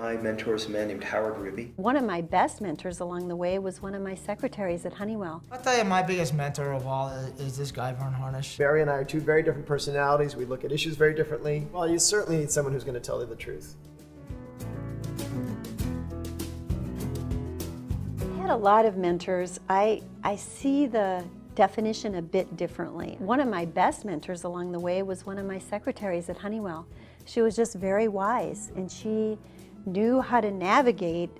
My mentor is a man named Howard Ruby. One of my best mentors along the way was one of my secretaries at Honeywell. I'll tell you, my biggest mentor of all is this guy, Vern Harnish. Barry and I are two very different personalities. We look at issues very differently. Well, you certainly need someone who's going to tell you the truth. I had a lot of mentors. I see the definition a bit differently. One of my best mentors along the way was one of my secretaries at Honeywell. She was just very wise, and she knew how to navigate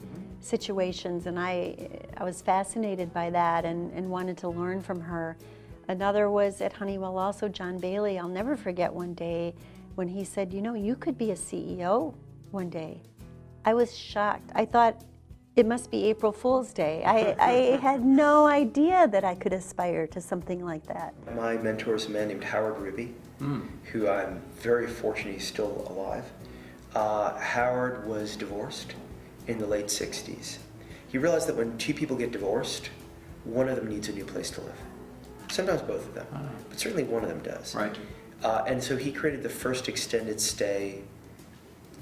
situations, and I was fascinated by that and wanted to learn from her. Another was at Honeywell also, John Bailey. I'll never forget one day when he said, you know, you could be a CEO one day. I was shocked. I thought it must be April Fool's Day. I had no idea that I could aspire to something like that. My mentor is a man named Howard Ruby, who I'm very fortunate he's still alive. Howard was divorced in the late 60s. He realized that when two people get divorced, one of them needs a new place to live. Sometimes both of them, but certainly one of them does. Right. And so he created the first extended stay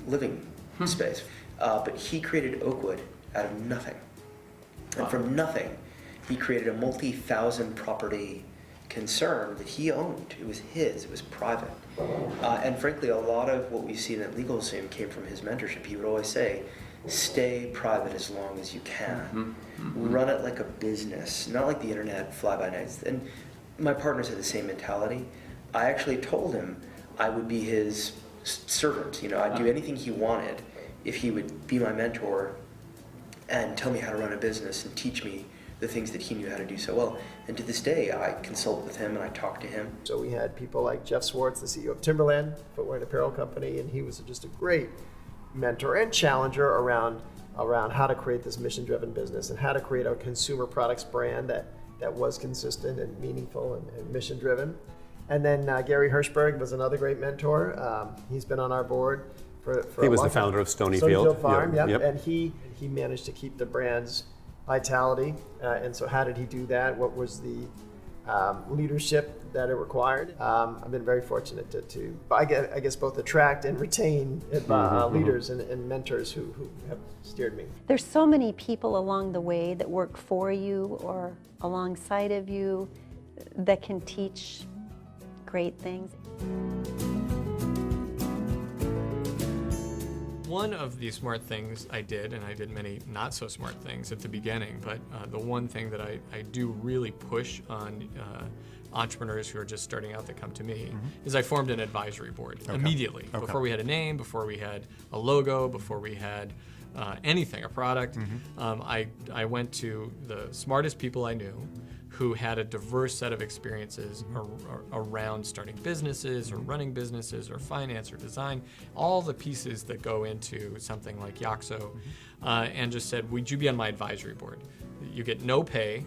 living space. But he created Oakwood out of nothing. And from nothing, he created a multi-thousand property concern that he owned. It was his, it was private. And frankly, a lot of what we've seen at LegalZoom came from his mentorship. He would always say, stay private as long as you can. Run it like a business, not like the internet, fly-by-nights. And my partners had the same mentality. I actually told him I would be his servant. You know, I'd do anything he wanted if he would be my mentor and tell me how to run a business and teach me the things that he knew how to do so well. And to this day, I consult with him and I talk to him. So we had people like Jeff Swartz, the CEO of Timberland, footwear and apparel company, and he was just a great mentor and challenger around how to create this mission-driven business and how to create a consumer products brand that was consistent and meaningful and mission-driven. And then Gary Hirschberg was another great mentor. He's been on our board for he was the founder of Stonyfield Farm, yep. And he managed to keep the brand's vitality. And so how did he do that? What was the leadership that it required? I've been very fortunate to I guess both attract and retain leaders and mentors who have steered me. There's so many people along the way that work for you or alongside of you that can teach great things. One of the smart things I did, and I did many not so smart things at the beginning, but the one thing that I do really push on entrepreneurs who are just starting out that come to me is I formed an advisory board immediately. Before we had a name, before we had a logo, before we had anything, a product. I went to the smartest people I knew who had a diverse set of experiences around starting businesses or running businesses or finance or design, all the pieces that go into something like Yoxo, and just said, would you be on my advisory board? You get no pay,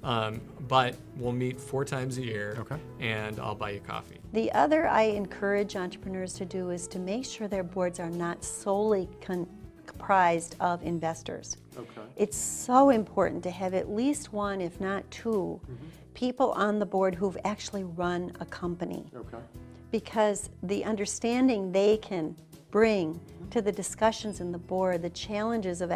but we'll meet 4 times a year and I'll buy you coffee. The other I encourage entrepreneurs to do is to make sure their boards are not solely comprised of investors. It's so important to have at least one, if not 2, people on the board who've actually run a company. Because the understanding they can bring to the discussions in the board, the challenges of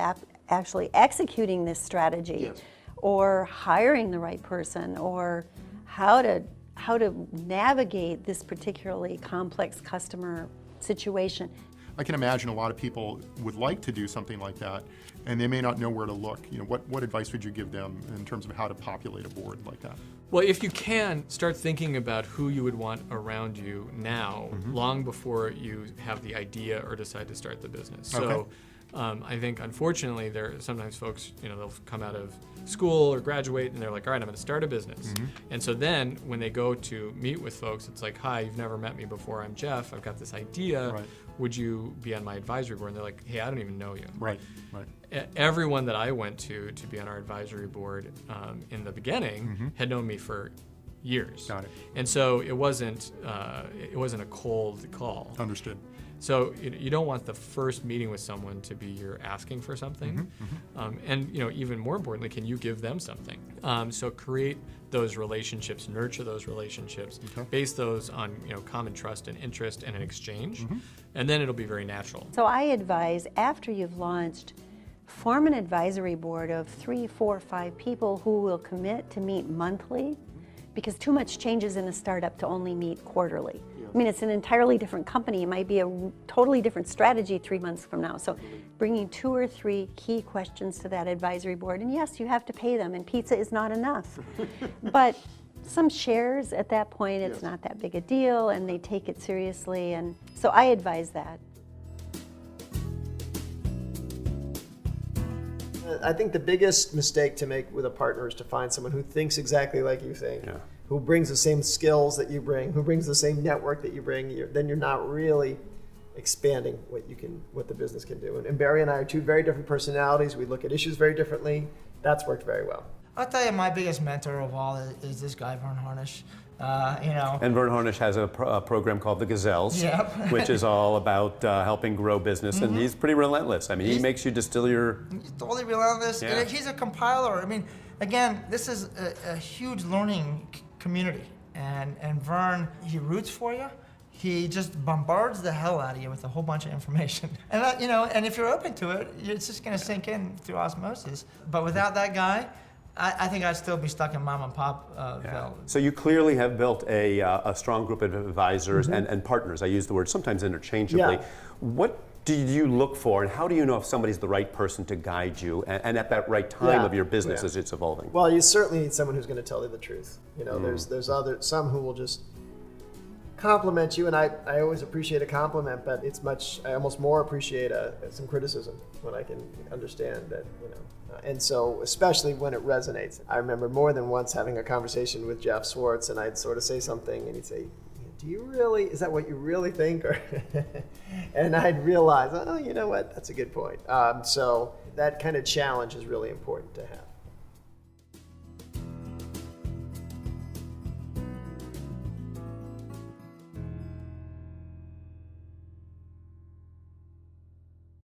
actually executing this strategy, or hiring the right person, or how to navigate this particularly complex customer situation. I can imagine a lot of people would like to do something like that, and they may not know where to look. You know, what advice would you give them in terms of how to populate a board like that? Well, if you can, start thinking about who you would want around you now, long before you have the idea or decide to start the business. So I think, unfortunately, there are sometimes folks, you know, they'll come out of school or graduate and they're like, all right, I'm going to start a business. And so then when they go to meet with folks, it's like, hi, you've never met me before. I'm Jeff. I've got this idea. Would you be on my advisory board? And they're like, hey, I don't even know you. Everyone that I went to be on our advisory board in the beginning had known me for years. Got it. And so it wasn't a cold call. Understood. So you don't want the first meeting with someone to be you're asking for something, and even more importantly, can you give them something? So create those relationships, nurture those relationships, base those on common trust and interest and an exchange, and then it'll be very natural. So I advise after you've launched, form an advisory board of 3, 4, 5 people who will commit to meet monthly, because too much changes in a startup to only meet quarterly. I mean, it's an entirely different company. It might be a totally different strategy 3 months from now. So bringing 2 or 3 key questions to that advisory board, and yes, you have to pay them, and pizza is not enough. But some shares at that point, it's not that big a deal, and they take it seriously, and so I advise that. I think the biggest mistake to make with a partner is to find someone who thinks exactly like you think, who brings the same skills that you bring, who brings the same network that you bring. Then you're not really expanding what the business can do. And Barry and I are 2 very different personalities. We look at issues very differently. That's worked very well. I'll tell you, my biggest mentor of all is this guy, Vern Harnish. And Vern Harnish has a program called the Gazelles, which is all about helping grow business, and he's pretty relentless. I mean, he makes you distill your... He's totally relentless. Yeah. And he's a compiler. I mean, again, this is a huge learning community, and Vern, he roots for you. He just bombards the hell out of you with a whole bunch of information. And and if you're open to it, it's just going to sink in through osmosis. But without that guy, I think I'd still be stuck in mom and pop Ville. So you clearly have built a strong group of advisors and partners. I use the word sometimes interchangeably. What do you look for, and how do you know if somebody's the right person to guide you and at that right time of your business as it's evolving? Well, you certainly need someone who's going to tell you the truth. There's some who will just compliment you, and I always appreciate a compliment, but I almost more appreciate some criticism when I can understand that, and so especially when it resonates. I remember more than once having a conversation with Jeff Swartz, and I'd sort of say something, and he'd say, is that what you really think? And I'd realize, oh, you know what, that's a good point. So that kind of challenge is really important to have.